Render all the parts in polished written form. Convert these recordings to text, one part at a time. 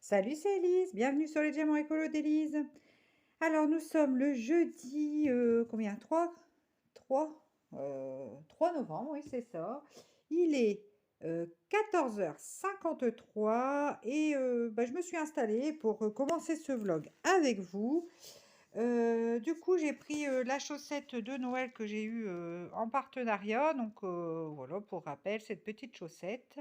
Salut, c'est Elise, bienvenue sur les diamants écolo d'Elise. Alors, nous sommes le jeudi, combien? 3 novembre, oui, c'est ça. Il est 14h53 et je me suis installée pour commencer ce vlog avec vous. Du coup, j'ai pris la chaussette de Noël que j'ai eue en partenariat. Donc, voilà, pour rappel, cette petite chaussette.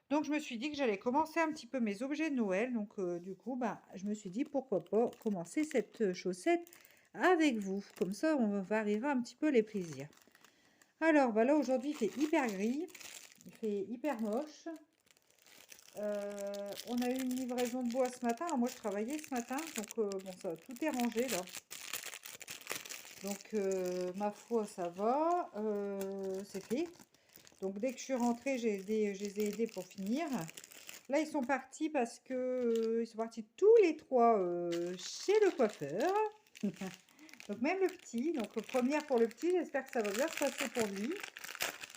Donc je me suis dit que j'allais commencer un petit peu mes objets de Noël. Donc du coup, je me suis dit pourquoi pas commencer cette chaussette avec vous. Comme ça, on variera un petit peu les plaisirs. Alors là aujourd'hui, il fait hyper gris, il fait hyper moche. On a eu une livraison de bois ce matin. Alors, moi, je travaillais ce matin, donc bon, ça, tout est rangé là. Donc ma foi, ça va, c'est fait. Donc dès que je suis rentrée, je les ai aidés pour finir. Là, ils sont partis parce que ils sont partis tous les trois chez le coiffeur. Donc même le petit. Donc première pour le petit. J'espère que ça va bien se passer pour lui.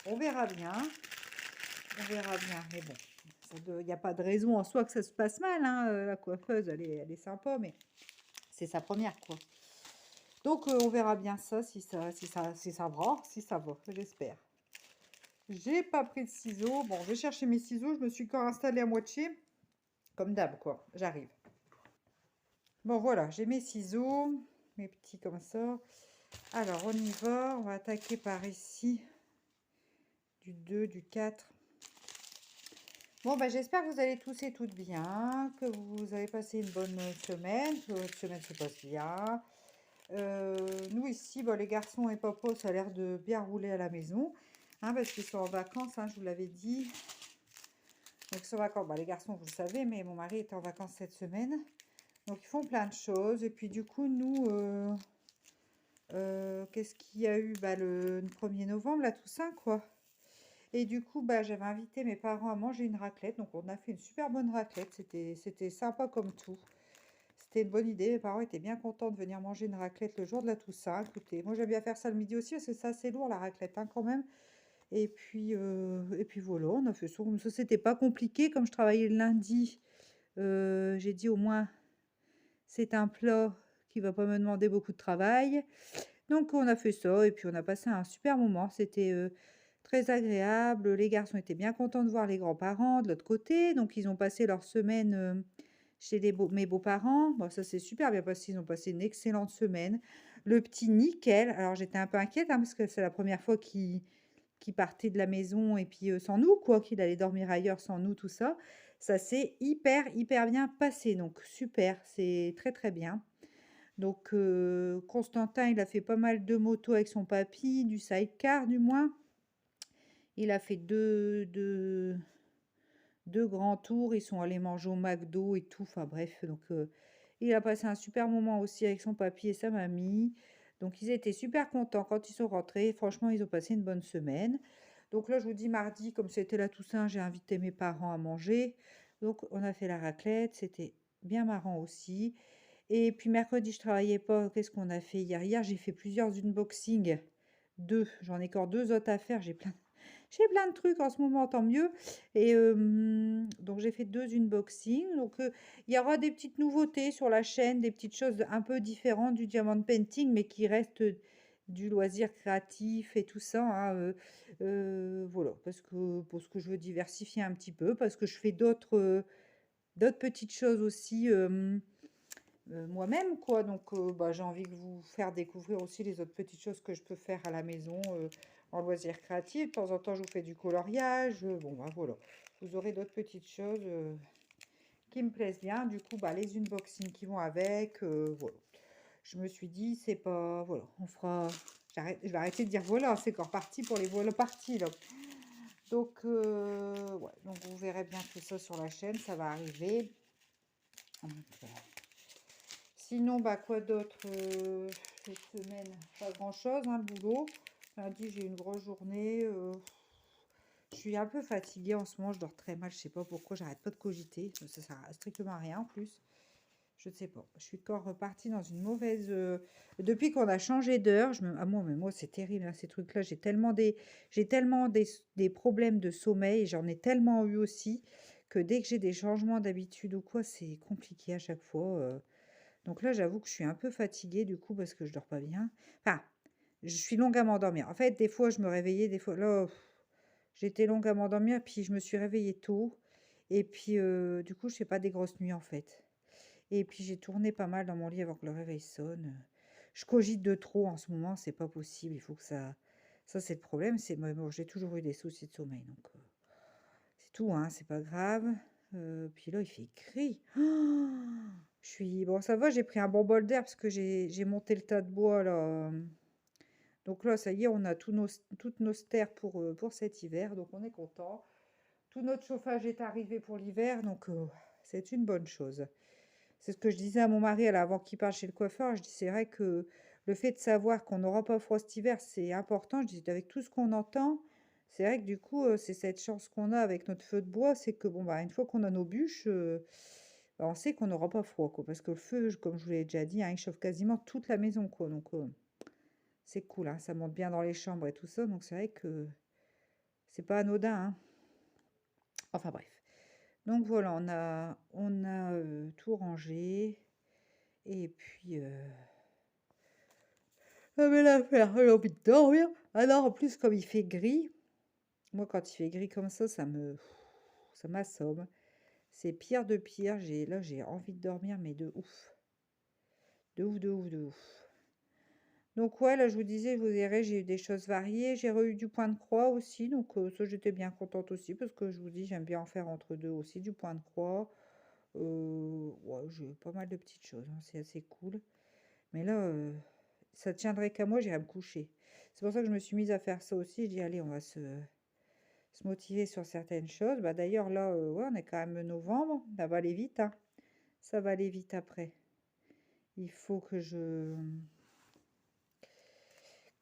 On verra bien. On verra bien. Mais bon, il n'y a pas de raison en soi que ça se passe mal, hein. La coiffeuse, elle est sympa, mais c'est sa première, quoi. Donc on verra bien ça, si ça va, si ça va, j'espère. J'ai pas pris de ciseaux. Bon, je vais chercher mes ciseaux. Je me suis encore installée à moitié. Comme d'hab, quoi. J'arrive. Bon, voilà, j'ai mes ciseaux, mes petits comme ça. Alors, on y va. On va attaquer par ici. Du 2, du 4. Bon, j'espère que vous allez tous et toutes bien, que vous avez passé une bonne semaine, que votre semaine se passe bien. Nous, ici, les garçons et papa, ça a l'air de bien rouler à la maison, hein, parce qu'ils sont en vacances, hein, je vous l'avais dit. Donc, ils sont en vacances. Les garçons, vous le savez, mais mon mari est en vacances cette semaine. Donc, ils font plein de choses. Et puis, du coup, nous... qu'est-ce qu'il y a eu le 1er novembre, la Toussaint, quoi. Et du coup, j'avais invité mes parents à manger une raclette. Donc, on a fait une super bonne raclette. C'était sympa comme tout. C'était une bonne idée. Mes parents étaient bien contents de venir manger une raclette le jour de la Toussaint. Écoutez, moi, j'aime bien faire ça le midi aussi parce que c'est assez lourd, la raclette, hein, quand même. Et puis voilà, on a fait ça comme ça. C'était pas compliqué. Comme je travaillais le lundi, j'ai dit au moins, c'est un plat qui va pas me demander beaucoup de travail. Donc on a fait ça et puis on a passé un super moment. C'était très agréable. Les garçons étaient bien contents de voir les grands-parents de l'autre côté. Donc ils ont passé leur semaine chez mes beaux-parents. Bon, ça s'est super bien passé. Ils ont passé une excellente semaine. Le petit nickel. Alors j'étais un peu inquiète, hein, parce que c'est la première fois qu'il partait de la maison et puis sans nous, quoi, qu'il allait dormir ailleurs sans nous, tout ça. Ça s'est hyper bien passé. Donc super, c'est très très bien. Donc, Constantin, il a fait pas mal de motos avec son papy, du sidecar du moins. Il a fait deux grands tours. Ils sont allés manger au McDo et tout. Enfin bref, donc il a passé un super moment aussi avec son papy et sa mamie. Donc ils étaient super contents quand ils sont rentrés. Franchement, ils ont passé une bonne semaine. Donc là, je vous dis mardi, comme c'était la Toussaint, j'ai invité mes parents à manger. Donc on a fait la raclette. C'était bien marrant aussi. Et puis mercredi, je travaillais pas. Qu'est-ce qu'on a fait hier? Hier, j'ai fait plusieurs unboxings. Deux. J'en ai encore deux autres à faire. J'ai plein de trucs en ce moment, tant mieux. Et donc, j'ai fait deux unboxings. Donc, il y aura des petites nouveautés sur la chaîne, des petites choses un peu différentes du diamond painting, mais qui restent du loisir créatif et tout ça, hein, voilà, parce que je veux diversifier un petit peu, parce que je fais d'autres petites choses aussi. Moi-même, quoi. Donc, j'ai envie de vous faire découvrir aussi les autres petites choses que je peux faire à la maison en loisirs créatifs. De temps en temps, je vous fais du coloriage. Voilà. Vous aurez d'autres petites choses qui me plaisent bien. Du coup, les unboxings qui vont avec. Voilà. Je me suis dit, c'est pas... Voilà, on fera... Je vais arrêter de dire voilà, c'est encore parti pour les voilà parties, là. Donc, ouais. Donc, vous verrez bien tout ça sur la chaîne. Ça va arriver. Donc, sinon, quoi d'autre cette semaine? Pas grand-chose, hein, le boulot. Lundi, j'ai une grosse journée. Je suis un peu fatiguée en ce moment, je dors très mal, je sais pas pourquoi, j'arrête pas de cogiter. Ça sert à strictement à rien en plus. Je ne sais pas. Je suis encore repartie dans une mauvaise. Depuis qu'on a changé d'heure, moi, c'est terrible, hein, ces trucs-là. J'ai tellement des problèmes de sommeil, j'en ai tellement eu aussi que dès que j'ai des changements d'habitude ou quoi, c'est compliqué à chaque fois. Donc là, j'avoue que je suis un peu fatiguée du coup parce que je dors pas bien. Enfin, je suis longue à m'endormir. En fait, des fois, je me réveillais, des fois, là, j'étais longue à m'endormir, puis je me suis réveillée tôt. Et puis, du coup, je fais pas des grosses nuits en fait. Et puis, j'ai tourné pas mal dans mon lit avant que le réveil sonne. Je cogite de trop en ce moment, c'est pas possible. Il faut que ça. Ça, c'est le problème. C'est bon, j'ai toujours eu des soucis de sommeil, donc c'est tout, hein, c'est pas grave. Puis là, il fait gris. Je suis bon, ça va, j'ai pris un bon bol d'air parce que j'ai monté le tas de bois là. Donc là, ça y est, on a toutes nos stères pour cet hiver, donc on est content. Tout notre chauffage est arrivé pour l'hiver, donc c'est une bonne chose. C'est ce que je disais à mon mari là, avant qu'il parte chez le coiffeur. Je dis, c'est vrai que le fait de savoir qu'on n'aura pas froid cet hiver, c'est important. Je dis, avec tout ce qu'on entend, c'est vrai que du coup, c'est cette chance qu'on a avec notre feu de bois, c'est que bon, bah, une fois qu'on a nos bûches, bah, on sait qu'on n'aura pas froid, quoi. Parce que le feu, comme je vous l'ai déjà dit, hein, il chauffe quasiment toute la maison, quoi. Donc, c'est cool, hein, ça monte bien dans les chambres et tout ça. Donc, c'est vrai que c'est pas anodin, hein. Enfin, bref. Donc, voilà, on a tout rangé. Et puis, ah mais l'affaire, j'ai envie de dormir. Alors, en plus, comme il fait gris, moi, quand il fait gris comme ça m'assomme. C'est pire de pire. Là, j'ai envie de dormir, mais de ouf. De ouf, de ouf, de ouf. Donc, ouais, là, je vous disais, vous verrez, j'ai eu des choses variées. J'ai eu du point de croix aussi. Donc, ça, j'étais bien contente aussi, parce que je vous dis, j'aime bien en faire entre deux aussi, du point de croix. Ouais, j'ai eu pas mal de petites choses, hein, c'est assez cool. Mais là, ça tiendrait qu'à moi, j'irais me coucher. C'est pour ça que je me suis mise à faire ça aussi. Je dis, allez, on va se motiver sur certaines choses. Bah, d'ailleurs, là, ouais, on est quand même novembre. Ça va aller vite, hein. Ça va aller vite après. Il faut que je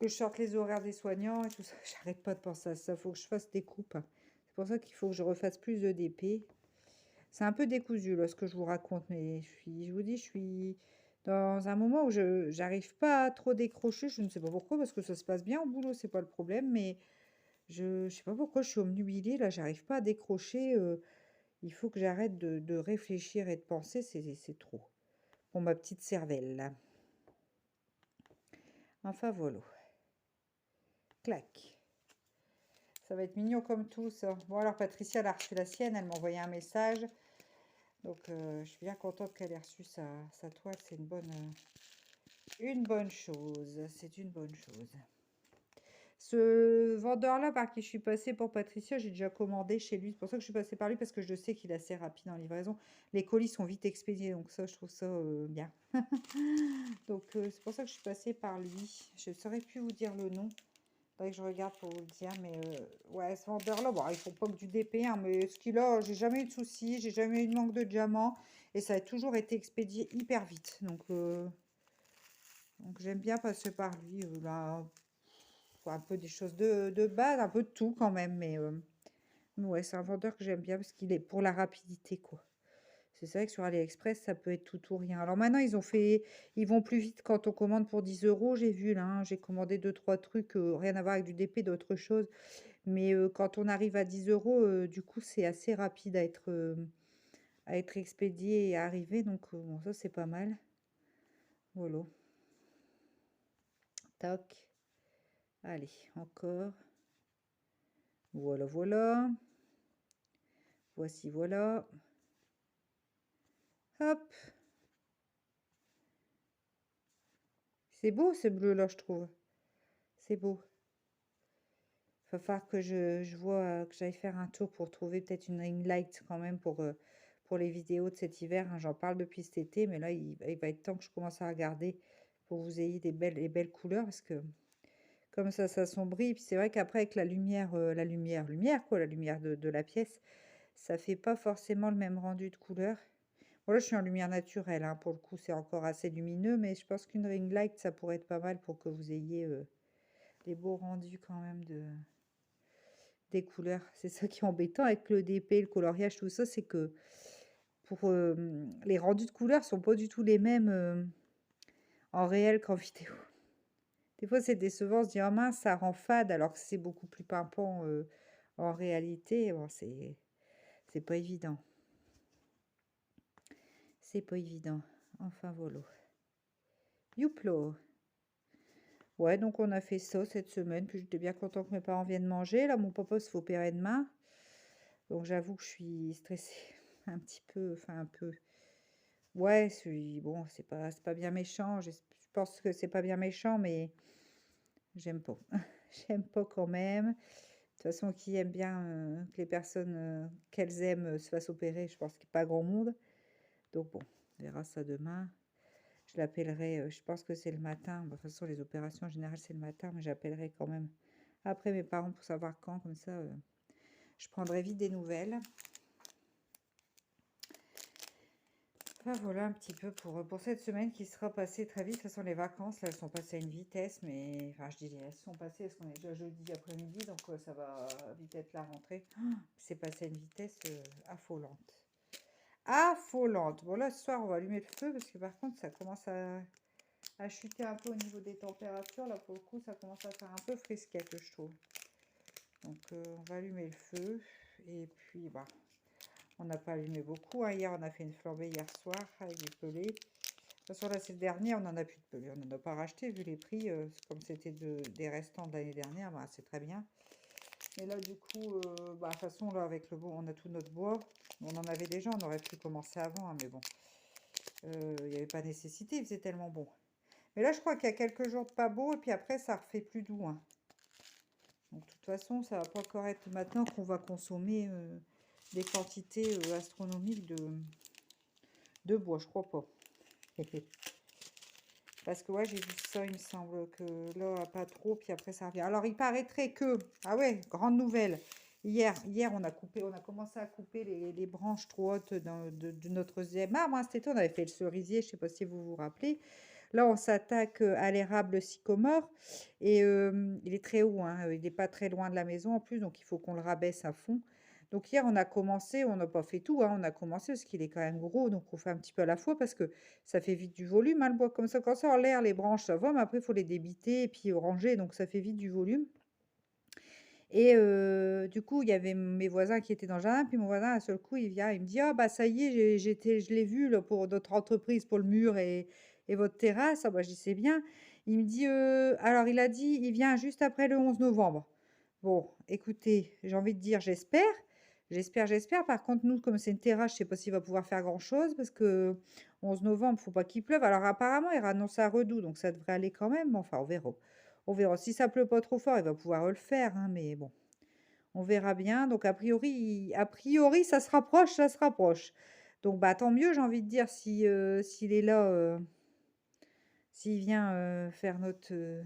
sorte les horaires des soignants et tout ça. J'arrête pas de penser à ça. Il faut que je fasse des coupes, hein. C'est pour ça qu'il faut que je refasse plus de DP. C'est un peu décousu, là, ce que je vous raconte. Mais je vous dis, je suis dans un moment où je j'arrive pas à trop décrocher. Je ne sais pas pourquoi, parce que ça se passe bien au boulot, c'est pas le problème. Mais je sais pas pourquoi je suis obnubilée. Là, j'arrive pas à décrocher. Il faut que j'arrête de réfléchir et de penser. C'est trop. Pour ma petite cervelle, là. Enfin, voilà. Clac. Ça va être mignon comme tout, ça. Bon, alors, Patricia, elle a reçu la sienne. Elle m'a envoyé un message. Donc, je suis bien contente qu'elle ait reçu sa toile. C'est une bonne chose. C'est une bonne chose. Ce vendeur-là par qui je suis passée pour Patricia, j'ai déjà commandé chez lui. C'est pour ça que je suis passée par lui, parce que je sais qu'il est assez rapide en livraison. Les colis sont vite expédiés, donc ça, je trouve ça bien. Donc, c'est pour ça que je suis passée par lui. Je ne saurais plus vous dire le nom. Faudrait que je regarde pour vous le dire. Mais ouais, ce vendeur-là, bon, ils font pas que du DP, hein, mais ce qu'il a, j'ai jamais eu de soucis, j'ai jamais eu de manque de diamants. Et ça a toujours été expédié hyper vite. Donc j'aime bien passer par lui. Là, un peu des choses de base, un peu de tout quand même. Mais ouais, c'est un vendeur que j'aime bien parce qu'il est pour la rapidité, quoi. C'est vrai que sur AliExpress, ça peut être tout ou rien. Alors maintenant, ils vont plus vite quand on commande pour 10 euros. J'ai vu là, hein, j'ai commandé 2, 3 trucs, rien à voir avec du DP, d'autres choses. Mais quand on arrive à 10 euros, du coup, c'est assez rapide à être expédié et à arriver. Donc, bon, ça, c'est pas mal. Voilà. Tac. Allez, encore. Voilà, voilà. Voici, voilà. Hop. C'est beau ce bleu-là, je trouve. C'est beau. Va falloir que je vois, que j'aille faire un tour pour trouver peut-être une ring light quand même pour les vidéos de cet hiver, hein. J'en parle depuis cet été, mais là, il va être temps que je commence à regarder pour que vous ayez les belles couleurs, parce que comme ça s'assombrit. Puis c'est vrai qu'après, avec lumière, quoi, la lumière de la pièce, ça fait pas forcément le même rendu de couleur. Voilà, je suis en lumière naturelle, hein, pour le coup, c'est encore assez lumineux, mais je pense qu'une ring light, ça pourrait être pas mal pour que vous ayez des beaux rendus quand même des couleurs. C'est ça qui est embêtant avec le DP, le coloriage, tout ça, c'est que pour les rendus de couleurs sont pas du tout les mêmes en réel qu'en vidéo. Des fois, c'est décevant, on se dit, oh mince, ça rend fade, alors que c'est beaucoup plus pimpant en réalité. Bon, C'est pas évident. C'est pas évident. Enfin, voilà. Youplo. Ouais, donc on a fait ça cette semaine. Puis j'étais bien content que mes parents viennent manger. Là, mon papa se fait opérer demain. Donc j'avoue que je suis stressée un petit peu. Enfin, un peu. Ouais, bon, c'est pas bien méchant. Je pense que c'est pas bien méchant, mais j'aime pas. J'aime pas quand même. De toute façon, qui aime bien que les personnes qu'elles aiment se fassent opérer, je pense qu'il n'y a pas grand monde. Donc bon, on verra ça demain. Je l'appellerai, je pense que c'est le matin. Bon, de toute façon, les opérations en général, c'est le matin, mais j'appellerai quand même après mes parents pour savoir quand, comme ça, je prendrai vite des nouvelles. Enfin, voilà un petit peu pour cette semaine qui sera passée très vite. De toute façon, les vacances, là, elles sont passées à une vitesse, mais enfin, je dis elles sont passées parce qu'on est déjà jeudi après-midi, donc ça va vite être la rentrée. C'est passé à une vitesse affolante. Affolante. Bon, là, ce soir, on va allumer le feu parce que par contre, ça commence à chuter un peu au niveau des températures. Là, pour le coup, ça commence à faire un peu frisquette, je trouve. Donc, on va allumer le feu. Et puis, bah, on n'a pas allumé beaucoup. Hein. Hier, on a fait une flambée hier soir avec du pelé. De toute façon, là, c'est le dernier. On n'en a plus de pelé. On n'en a pas racheté vu les prix. Comme c'était des restants de l'année dernière, bah, c'est très bien. Mais là, du coup, bah, de toute façon, là, avec le bois, on a tout notre bois. On en avait déjà. On aurait pu commencer avant. Hein, mais bon, il n'y avait pas nécessité. Il faisait tellement bon. Mais là, je crois qu'il y a quelques jours de pas beau, et puis après, ça refait plus doux. Hein. Donc, de toute façon, ça va pas encore être maintenant qu'on va consommer des quantités astronomiques de bois, je crois pas. Parce que, ouais, j'ai vu ça, il me semble que là, pas trop, puis après, ça revient. Alors, il paraîtrait que, ah ouais, grande nouvelle. Hier on a commencé à couper les branches trop hautes de notre deuxième arbre. Hein. Cet été, on avait fait le cerisier, je sais pas si vous vous rappelez. Là, on s'attaque à l'érable sycomore et il est très haut, hein, il n'est pas très loin de la maison en plus, donc il faut qu'on le rabaisse à fond. Donc hier, on a commencé, on n'a pas fait tout, hein, on a commencé parce qu'il est quand même gros, donc on fait un petit peu à la fois parce que ça fait vite du volume, hein, le bois comme ça. Quand ça en l'air, les branches, ça va, mais après, il faut les débiter et puis ranger, donc ça fait vite du volume. Et du coup, il y avait mes voisins qui étaient dans le jardin, puis mon voisin, à seul coup, il vient, il me dit, ah bah ça y est, je l'ai vu là, pour notre entreprise, pour le mur et votre terrasse. Ah bah je dis, c'est bien. Il me dit, alors il a dit, il vient juste après le 11 novembre. Bon, écoutez, j'ai envie de dire, j'espère. Par contre, nous, comme c'est une terrasse, je sais pas s'il va pouvoir faire grand-chose, parce que 11 novembre, faut pas qu'il pleuve. Alors apparemment, il annonce un redoux, donc ça devrait aller quand même. Mais enfin, on verra. On verra. Si ça pleut pas trop fort, il va pouvoir le faire, hein, mais bon, on verra bien. Donc a priori, ça se rapproche, ça se rapproche. Donc bah tant mieux, j'ai envie de dire, si s'il est là, s'il vient faire notre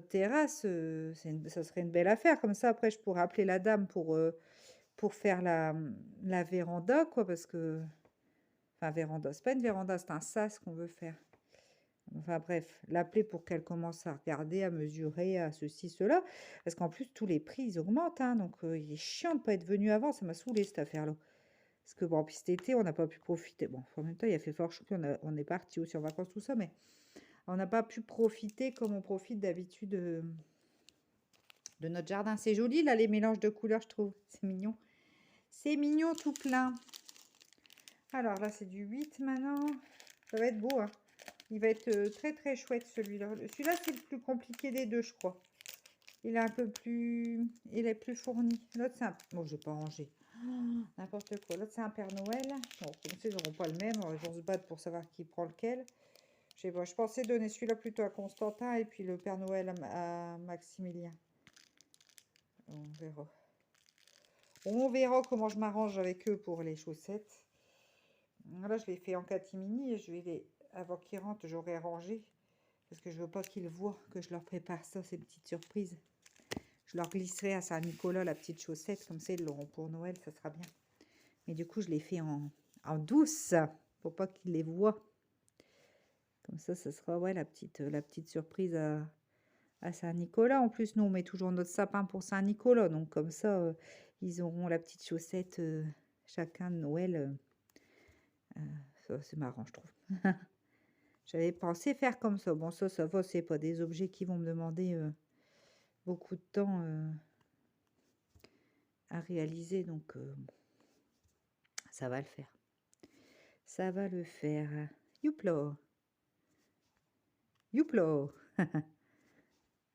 terrasse, ça serait une belle affaire. Comme ça, après, je pourrais appeler la dame pour faire la véranda, quoi, parce que, enfin, véranda, c'est pas une véranda, c'est un sas qu'on veut faire. Enfin bref, l'appeler pour qu'elle commence à regarder, à mesurer, à ceci, cela. Parce qu'en plus, tous les prix, ils augmentent. Hein, donc, il est chiant de ne pas être venu avant. Ça m'a saoulé cette affaire-là. Parce que, bon, puis cet été, on n'a pas pu profiter. Bon, en même temps, il a fait fort chaud. On est parti aussi en vacances, tout ça. Mais on n'a pas pu profiter comme on profite d'habitude de notre jardin. C'est joli, là, les mélanges de couleurs, je trouve. C'est mignon. C'est mignon tout plein. Alors là, c'est du 8 maintenant. Ça va être beau, hein. Il va être très très chouette celui-là. Celui-là, c'est le plus compliqué des deux, je crois. Il est un peu plus... Il est plus fourni. L'autre, c'est un... Bon, je vais pas ranger. N'importe quoi. L'autre, c'est un Père Noël. Bon, comme ça, ils n'auront pas le même. Alors, ils vont se battre pour savoir qui prend lequel. Je sais pas. Je pensais donner celui-là plutôt à Constantin et puis le Père Noël à Maximilien. On verra. On verra comment je m'arrange avec eux pour les chaussettes. Là, je les fais en catimini et je vais les... Avant qu'ils rentrent, j'aurai rangé. Parce que je veux pas qu'ils voient que je leur prépare ça, ces petites surprises. Je leur glisserai à Saint-Nicolas la petite chaussette. Comme ça, ils l'auront pour Noël, ça sera bien. Mais du coup, je les fais en douce. Pour pas qu'ils les voient. Comme ça sera ouais, la petite surprise à Saint-Nicolas. En plus, nous, on met toujours notre sapin pour Saint-Nicolas. Donc, comme ça, ils auront la petite chaussette chacun de Noël. C'est marrant, je trouve. J'avais pensé faire comme ça. Bon, ça va, c'est pas des objets qui vont me demander beaucoup de temps à réaliser. Donc, Ça va le faire. Ça va le faire. Youplo. Youplo.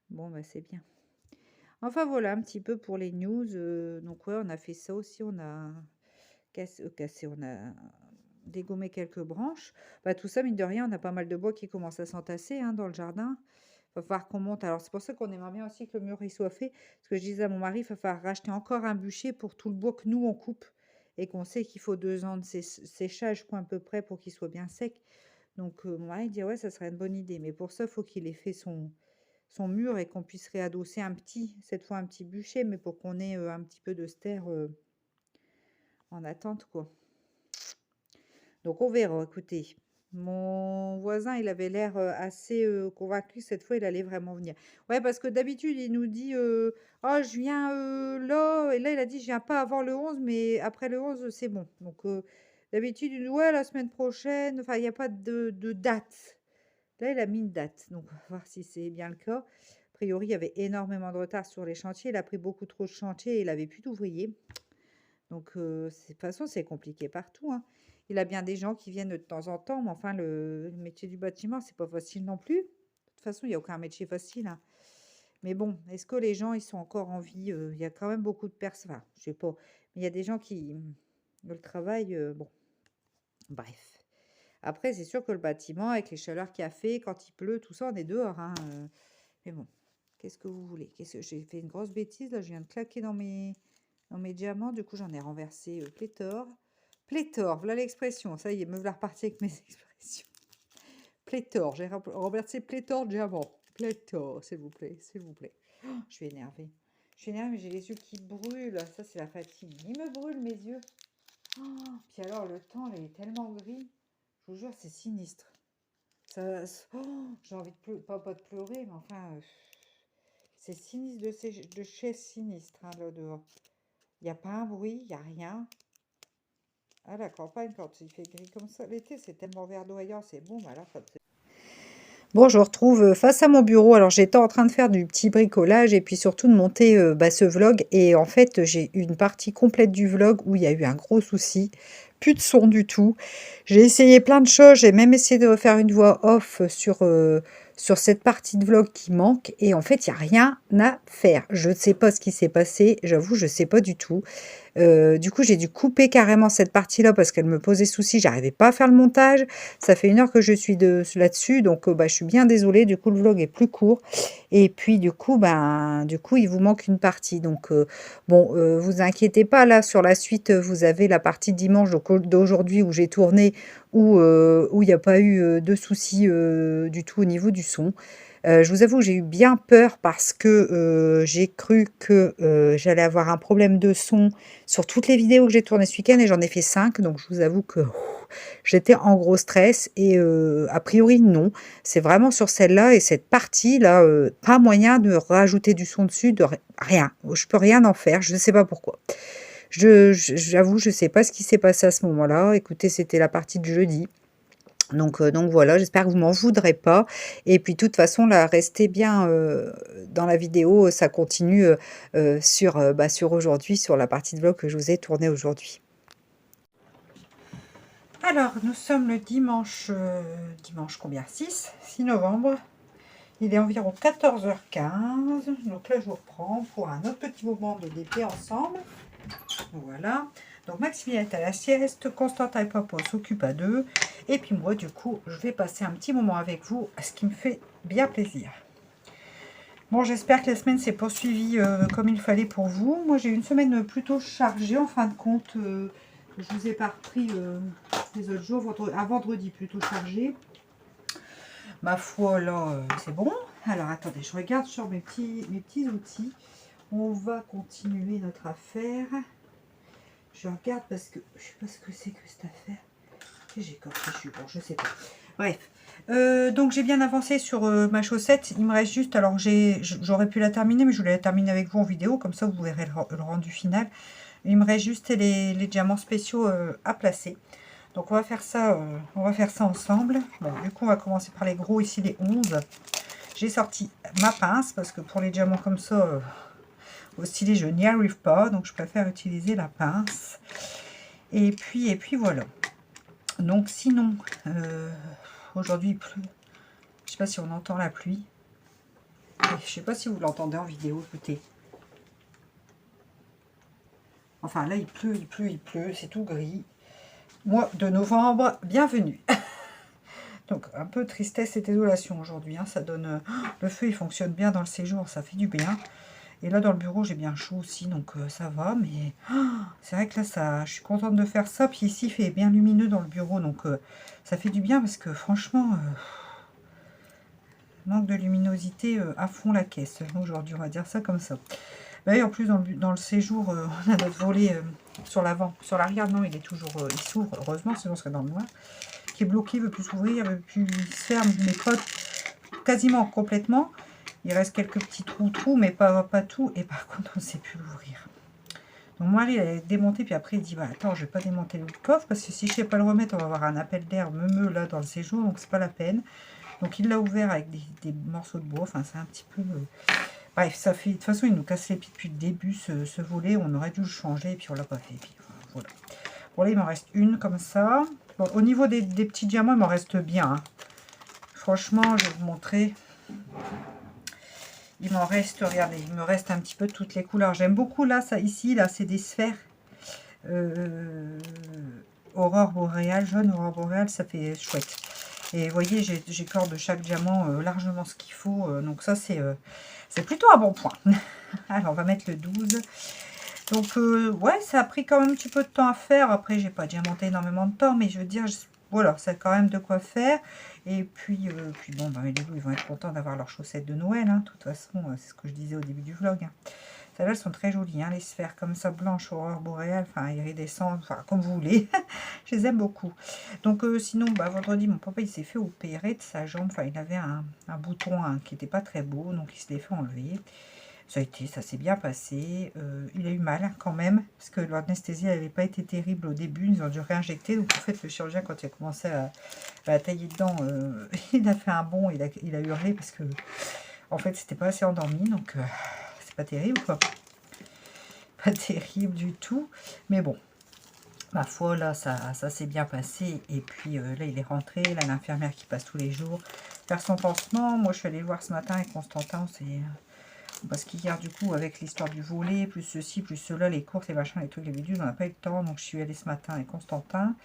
Bon, bah c'est bien. Enfin voilà un petit peu pour les news. Donc ouais, on a fait ça aussi. On a cassé, on a dégommé quelques branches. Bah, tout ça, mine de rien, on a pas mal de bois qui commence à s'entasser hein, dans le jardin. Va falloir qu'on monte. Alors c'est pour ça qu'on aimerait bien aussi que le mur il soit fait. Parce que je disais à mon mari, il va falloir racheter encore un bûcher pour tout le bois que nous on coupe. Et qu'on sait qu'il faut 2 ans de séchage quoi, à peu près pour qu'il soit bien sec. Donc mon mari dit ouais, ça serait une bonne idée. Mais pour ça, il faut qu'il ait fait son mur et qu'on puisse réadosser cette fois un petit bûcher, mais pour qu'on ait un petit peu de ster en attente, quoi. Donc on verra, écoutez. Mon voisin, il avait l'air assez convaincu que cette fois, il allait vraiment venir. Ouais, parce que d'habitude, il nous dit oh, je viens là. Et là, il a dit je viens pas avant le 11, mais après le 11, c'est bon. Donc d'habitude, il dit ouais, la semaine prochaine. Enfin, il n'y a pas de date. Là, il a mis une date. Donc, on va voir si c'est bien le cas. A priori, il y avait énormément de retard sur les chantiers. Il a pris beaucoup trop de chantiers et il avait plus d'ouvriers. Donc, de toute façon, c'est compliqué partout, hein. Il a bien des gens qui viennent de temps en temps, mais enfin, le métier du bâtiment, c'est pas facile non plus. De toute façon, il n'y a aucun métier facile, hein. Mais bon, est-ce que les gens, ils sont encore en vie? Il y a quand même beaucoup de personnes. Enfin, je sais pas. Mais il y a des gens qui. Le travail, bon, bref. Après, c'est sûr que le bâtiment, avec les chaleurs qu'il a fait, quand il pleut, tout ça, on est dehors, hein. Mais bon, qu'est-ce que vous voulez? J'ai fait une grosse bêtise, là, je viens de claquer dans mes diamants, du coup, j'en ai renversé pléthore. Pléthore, voilà l'expression, ça y est, me voilà reparti avec mes expressions. Pléthore, j'ai renversé pléthore de diamants. Pléthore, s'il vous plaît, s'il vous plaît. Oh, je suis énervée. Je suis énervée, mais j'ai les yeux qui brûlent. Ça, c'est la fatigue. Il me brûle, mes yeux. Oh, puis alors, le temps, là, il est tellement gris. Je vous jure, c'est sinistre. J'ai envie pas de pleurer, mais enfin, c'est sinistre de chez sinistre, hein, là dehors. Il n'y a pas un bruit, il n'y a rien. À la campagne, quand il fait gris comme ça, l'été, c'est tellement verdoyant, c'est bon, mais alors, bon, je me retrouve face à mon bureau. Alors, j'étais en train de faire du petit bricolage et puis surtout de monter ce vlog. Et en fait, j'ai une partie complète du vlog où il y a eu un gros souci. Plus de son du tout. J'ai essayé plein de choses. J'ai même essayé de faire une voix off sur cette partie de vlog qui manque. Et en fait, il n'y a rien à faire. Je ne sais pas ce qui s'est passé. J'avoue, je ne sais pas du tout. Du coup, j'ai dû couper carrément cette partie-là parce qu'elle me posait souci. J'arrivais pas à faire le montage. Ça fait 1 heure que je suis là-dessus, donc bah, je suis bien désolée. Du coup, le vlog est plus court. Et puis, du coup, il vous manque une partie. Donc, bon, vous inquiétez pas. Là, sur la suite, vous avez la partie dimanche d'aujourd'hui où j'ai tourné, où il n'y a pas eu de soucis du tout au niveau du son. Je vous avoue, j'ai eu bien peur parce que j'ai cru que j'allais avoir un problème de son sur toutes les vidéos que j'ai tournées ce week-end et j'en ai fait 5. Donc, je vous avoue que j'étais en gros stress et a priori, non. C'est vraiment sur celle-là et cette partie-là, pas moyen de rajouter du son dessus, rien. Je peux rien en faire, je ne sais pas pourquoi. J'avoue, je ne sais pas ce qui s'est passé à ce moment-là. Écoutez, c'était la partie de jeudi. Donc voilà, j'espère que vous m'en voudrez pas. Et puis, de toute façon, là, restez bien dans la vidéo. Ça continue sur aujourd'hui, sur la partie de vlog que je vous ai tournée aujourd'hui. Alors, nous sommes le dimanche combien? 6 novembre. Il est environ 14h15. Donc là, je vous reprends pour un autre petit moment de l'été ensemble. Voilà. Donc Maximilien est à la sieste, Constantin et Papa s'occupent à deux. Et puis moi, du coup, je vais passer un petit moment avec vous, ce qui me fait bien plaisir. Bon, j'espère que la semaine s'est poursuivie comme il fallait pour vous. Moi, j'ai eu une semaine plutôt chargée, en fin de compte. Je vous ai pas repris les autres jours, un vendredi plutôt chargé. Ma foi, là, c'est bon. Alors, attendez, je regarde sur mes petits outils. On va continuer notre affaire. Je regarde parce que je sais pas ce que c'est que cette affaire. J'ai corché, bon, je sais pas. Bref. Donc j'ai bien avancé sur ma chaussette. Il me reste juste, alors j'aurais pu la terminer, mais je voulais la terminer avec vous en vidéo, comme ça vous verrez le rendu final. Il me reste juste les diamants spéciaux à placer. Donc on va faire ça ensemble. Bon, du coup on va commencer par les gros, ici les 11. J'ai sorti ma pince parce que pour les diamants comme ça, au stylet je n'y arrive pas, donc je préfère utiliser la pince. Et puis voilà. Donc sinon, aujourd'hui il pleut. Je sais pas si on entend la pluie. Je sais pas si vous l'entendez en vidéo, écoutez. Enfin là il pleut, c'est tout gris. Mois de novembre, bienvenue. Donc un peu tristesse et désolation aujourd'hui. Hein, ça donne le feu, il fonctionne bien dans le séjour, ça fait du bien. Et là dans le bureau j'ai bien chaud aussi, donc ça va. Mais c'est vrai que là je suis contente de faire ça. Puis ici il fait bien lumineux dans le bureau, donc ça fait du bien parce que franchement manque de luminosité à fond la caisse aujourd'hui, on va dire ça comme ça. Bah, et en plus dans le séjour on a notre volet sur l'avant, sur l'arrière non il est toujours, il s'ouvre heureusement sinon on serait dans le noir, qui est bloqué, il ne veut plus s'ouvrir, il ne veut plus se ferme, mais pas quasiment complètement. Il reste quelques petits trous, mais pas tout. Et par contre, on ne sait plus l'ouvrir. Donc moi, il a démonté, puis après, il dit, bah, attends, je ne vais pas démonter le coffre, parce que si je ne sais pas le remettre, on va avoir un appel d'air meumeux là dans le séjour, donc c'est pas la peine. Donc il l'a ouvert avec des morceaux de bois, enfin c'est un petit peu... Bref, ça fait... De toute façon, il nous casse les pieds depuis le début, ce volet, on aurait dû le changer, et puis on l'a pas fait. Et puis voilà. Bon là, il m'en reste une comme ça. Bon, au niveau des petits diamants, il m'en reste bien. Hein. Franchement, je vais vous montrer. Il m'en reste, regardez, il me reste un petit peu de toutes les couleurs. J'aime beaucoup là, ça ici, là, c'est des sphères. Aurore boréale, jaune aurore boréale, ça fait chouette. Et vous voyez, j'écorde chaque diamant largement ce qu'il faut. Donc ça, c'est plutôt un bon point. Alors, on va mettre le 12. Donc, ouais, ça a pris quand même un petit peu de temps à faire. Après, j'ai pas diamanté énormément de temps, mais je veux dire, voilà, ça a quand même de quoi faire. Et puis bon, bah, les loups, ils vont être contents d'avoir leurs chaussettes de Noël. Hein. De toute façon, c'est ce que je disais au début du vlog. Hein. Celles-là, elles sont très jolies, hein, les sphères comme ça, blanches, aurore boréale, enfin, iridescentes, enfin, comme vous voulez. Je les aime beaucoup. Donc, sinon, bah, vendredi, mon papa, il s'est fait opérer de sa jambe. Enfin, il avait un bouton hein, qui n'était pas très beau, donc il se l'est fait enlever. Ça s'est bien passé. Il a eu mal quand même, parce que l'anesthésie n'avait pas été terrible au début. Ils ont dû réinjecter. Donc en fait, le chirurgien, quand il a commencé à tailler dedans, il a fait un bond, il a hurlé parce que en fait, c'était pas assez endormi. Donc c'est pas terrible, quoi. Pas terrible du tout. Mais bon, ma foi, là, ça s'est bien passé. Et puis là, il est rentré. Là, l'infirmière qui passe tous les jours faire son pansement. Moi, je suis allée le voir ce matin avec Constantin. Parce qu'hier, du coup, avec l'histoire du volet, plus ceci, plus cela, les courses, les machins, les trucs, les bidules, on n'a pas eu le temps. Donc, je suis allée ce matin avec Constantin.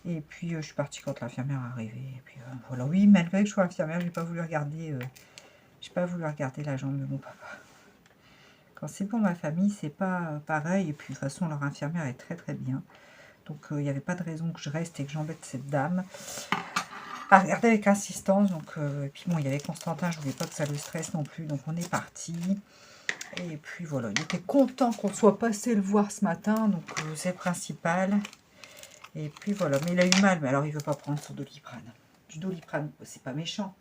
Et puis, je suis partie quand l'infirmière est arrivée. Et puis, voilà. Oui, malgré que je sois infirmière, j'ai pas voulu regarder la jambe de mon papa. Quand c'est pour ma famille, c'est pas pareil. Et puis, de toute façon, leur infirmière est très, très bien. Donc, il n'y avait pas de raison que je reste et que j'embête cette dame. À regarder avec insistance. Donc, et puis, bon, il y avait Constantin, je voulais pas que ça le stresse non plus. Donc, on est parti. Et puis voilà, il était content qu'on soit passé le voir ce matin, donc c'est le principal. Et puis voilà, mais il a eu mal, mais alors il veut pas prendre son Doliprane. Du Doliprane, c'est pas méchant.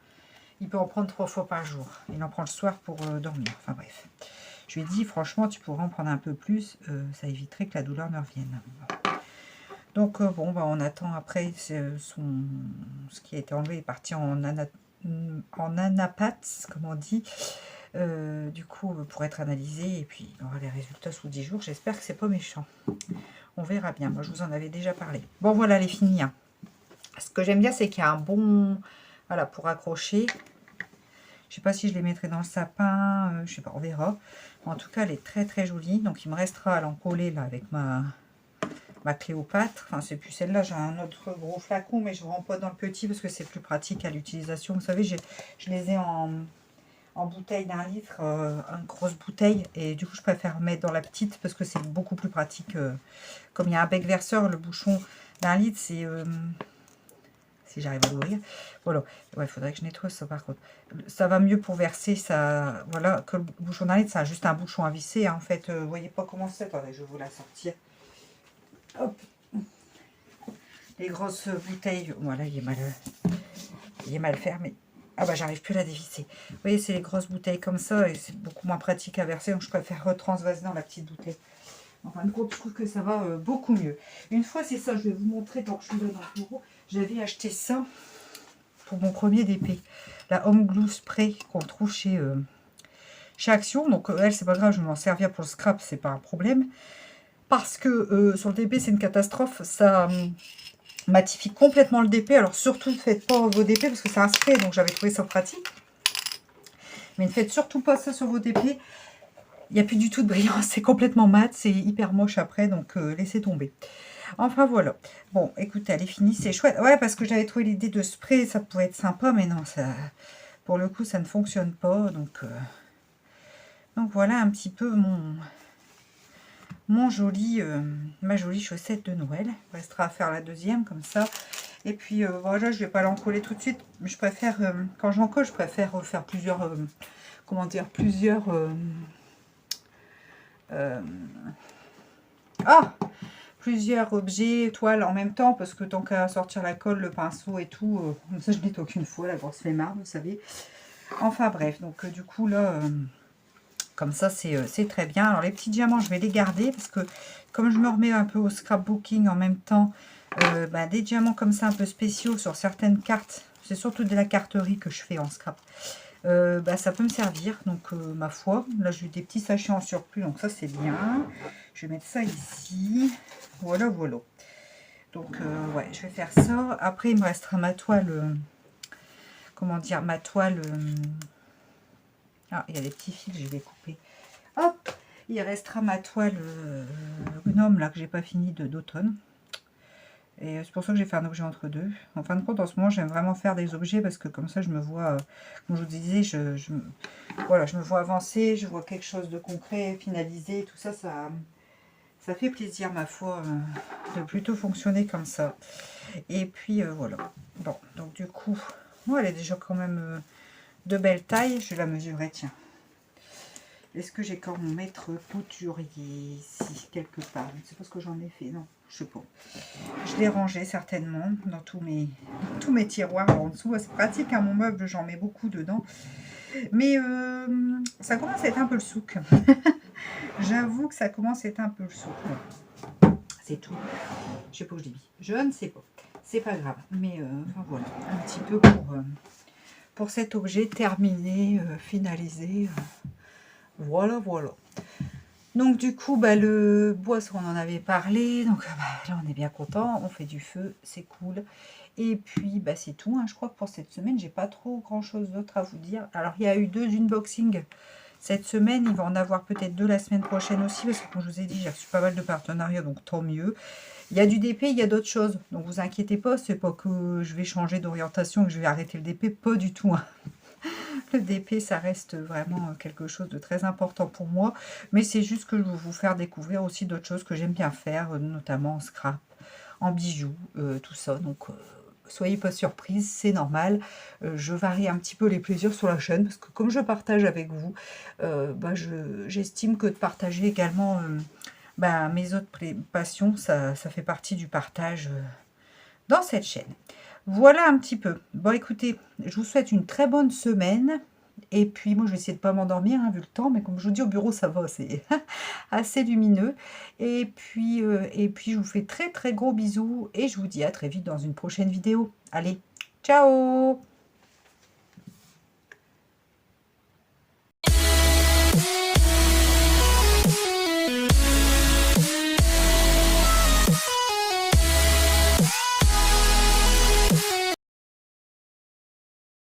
Il peut en prendre 3 fois par jour. Il en prend le soir pour dormir. Enfin bref. Je lui ai dit, franchement, tu pourrais en prendre un peu plus, ça éviterait que la douleur ne revienne. Donc bon, bah, on attend après, ce qui a été enlevé est parti en anapathe, comme on dit. Du coup, pour être analysé, et puis on aura les résultats sous 10 jours. J'espère que c'est pas méchant. On verra bien. Moi, je vous en avais déjà parlé. Bon, voilà les finis. Hein. Ce que j'aime bien, c'est qu'il y a un bon... Voilà, pour accrocher. Je sais pas si je les mettrai dans le sapin. Je sais pas, on verra. En tout cas, elle est très, très jolie. Donc, il me restera à l'encoller là avec ma Cléopâtre. Enfin, c'est plus celle-là. J'ai un autre gros flacon, mais je ne rends pas dans le petit parce que c'est plus pratique à l'utilisation. Vous savez, je les ai en bouteille d'1 litre, une grosse bouteille, et du coup je préfère mettre dans la petite parce que c'est beaucoup plus pratique. Comme il y a un bec verseur, le bouchon d'1 litre, c'est si j'arrive à l'ouvrir, voilà. Ouais, il faudrait que je nettoie ça par contre. Ça va mieux pour verser, ça, voilà, que le bouchon d'1 litre, ça a juste un bouchon à visser. Hein, en fait, vous voyez pas comment c'est. Attendez, je vais vous la sortir. Hop. Les grosses bouteilles, voilà, il est mal fermé. Ah bah j'arrive plus à la dévisser. Vous voyez, c'est les grosses bouteilles comme ça et c'est beaucoup moins pratique à verser. Donc je préfère retransvaser dans la petite bouteille. En fin de compte, je trouve que ça va beaucoup mieux. Une fois, c'est ça, je vais vous montrer tant que je suis là dans le bureau. J'avais acheté ça pour mon premier DP. La Home Glue Spray qu'on trouve chez Action. Donc elle, c'est pas grave, je vais m'en servir pour le scrap, c'est pas un problème. parce que sur le DP, c'est une catastrophe. Ça matifie complètement le DP. Alors surtout, ne faites pas vos DP parce que c'est un spray, donc j'avais trouvé ça pratique. Mais ne faites surtout pas ça sur vos DP. Il n'y a plus du tout de brillance, c'est complètement mat, c'est hyper moche après, donc laissez tomber. Enfin voilà. Bon, écoutez, elle est finie, c'est chouette. Ouais, parce que j'avais trouvé l'idée de spray, ça pouvait être sympa, mais non, ça, pour le coup, ça ne fonctionne pas. Donc voilà un petit peu ma jolie chaussette de Noël. Il restera à faire la deuxième, comme ça. Et puis voilà, je ne vais pas l'encoller tout de suite. Je préfère, quand j'en colle, je préfère faire plusieurs, comment dire, plusieurs... plusieurs objets, toiles en même temps, parce que tant qu'à sortir la colle, le pinceau et tout, comme ça je nettoie qu'une fois, la grosse flemmarde, vous savez. Enfin bref, donc du coup là, comme ça c'est très bien. Alors les petits diamants, je vais les garder, parce que comme je me remets un peu au scrapbooking en même temps, des diamants comme ça un peu spéciaux sur certaines cartes, c'est surtout de la carterie que je fais en scrap. Ça peut me servir, donc ma foi, là j'ai des petits sachets en surplus, donc ça c'est bien. Je vais mettre ça ici, voilà. Donc ouais, je vais faire ça. Après il me restera ma toile, comment dire, ma toile, ah il y a des petits fils, je vais couper, hop, il restera ma toile gnome là que j'ai pas fini d'automne. Et c'est pour ça que j'ai fait un objet entre deux. En fin de compte, en ce moment, j'aime vraiment faire des objets parce que comme ça, je me vois, comme je vous disais, voilà, je me vois avancer, je vois quelque chose de concret, finalisé, tout ça, ça fait plaisir, ma foi, de plutôt fonctionner comme ça. Et puis, voilà. Bon, donc du coup, elle est déjà quand même de belle taille. Je vais la mesurer, tiens. Est-ce que j'ai quand mon maître couturier ici, quelque part? Je ne sais pas ce que j'en ai fait, non, je sais pas. Je l'ai rangé certainement dans tous mes tiroirs en dessous. C'est pratique, hein, mon meuble, j'en mets beaucoup dedans. Mais ça commence à être un peu le souk. J'avoue que ça commence à être un peu le souk. C'est tout. Je sais pas où je dis. Je ne sais pas. C'est pas grave. Mais enfin voilà, un petit peu pour cet objet terminé, finalisé. Voilà. Donc du coup, le bois, on en avait parlé. Donc là, on est bien content. On fait du feu, c'est cool. Et puis, c'est tout. Hein. Je crois que pour cette semaine, j'ai pas trop grand-chose d'autre à vous dire. Alors, il y a eu 2 unboxings cette semaine. Il va en avoir peut-être 2 la semaine prochaine aussi. Parce que, comme je vous ai dit, j'ai reçu pas mal de partenariats. Donc, tant mieux. Il y a du DP, il y a d'autres choses. Donc, vous inquiétez pas. C'est pas que je vais changer d'orientation, que je vais arrêter le DP. Pas du tout. Hein. Le DP, ça reste vraiment quelque chose de très important pour moi. Mais c'est juste que je veux vous faire découvrir aussi d'autres choses que j'aime bien faire, notamment en scrap, en bijoux, tout ça. Donc, soyez pas surprise, c'est normal. Je varie un petit peu les plaisirs sur la chaîne parce que comme je partage avec vous, j'estime que de partager également mes autres passions, ça fait partie du partage dans cette chaîne. Voilà un petit peu. Bon, écoutez, je vous souhaite une très bonne semaine. Et puis, moi, je vais essayer de ne pas m'endormir, hein, vu le temps. Mais comme je vous dis, au bureau, ça va, c'est assez lumineux. Et puis, je vous fais très, très gros bisous. Et je vous dis à très vite dans une prochaine vidéo. Allez, ciao!